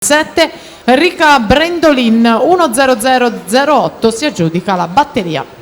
7, Enrica Brendolin 10008 si aggiudica la batteria.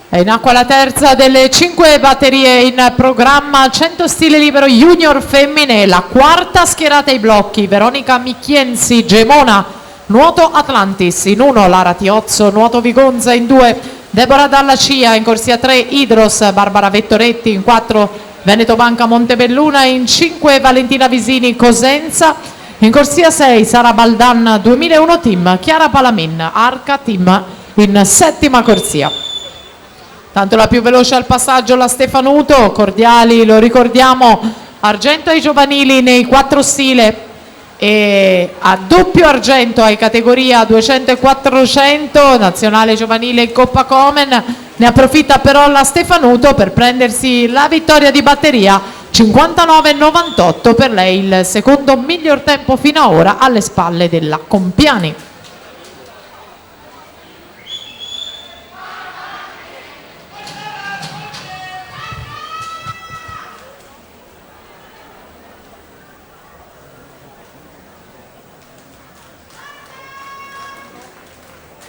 È in acqua la terza delle 5 batterie in programma 100 stile libero junior femmine, la quarta schierata ai blocchi, Veronica Micchienzi, Gemona, nuoto Atlantis, in 1 Lara Tiozzo, nuoto Vigonza, in 2 Deborah Dalla Cia, in corsia 3 Idros, Barbara Vettoretti, in 4 Veneto Banca Montebelluna, in 5 Valentina Visini Cosenza, in corsia 6 Sara Baldan 2001 team, Chiara Palamin, Arca team in settima corsia. Tanto la più veloce al passaggio la Stefanuto, cordiali, lo ricordiamo, argento ai giovanili nei 4 stile e a doppio argento ai categoria 200 e 400, nazionale giovanile in Coppa Komen. Ne approfitta però la Stefanuto per prendersi la vittoria di batteria 59,98, per lei il secondo miglior tempo fino ad ora alle spalle della Compiani.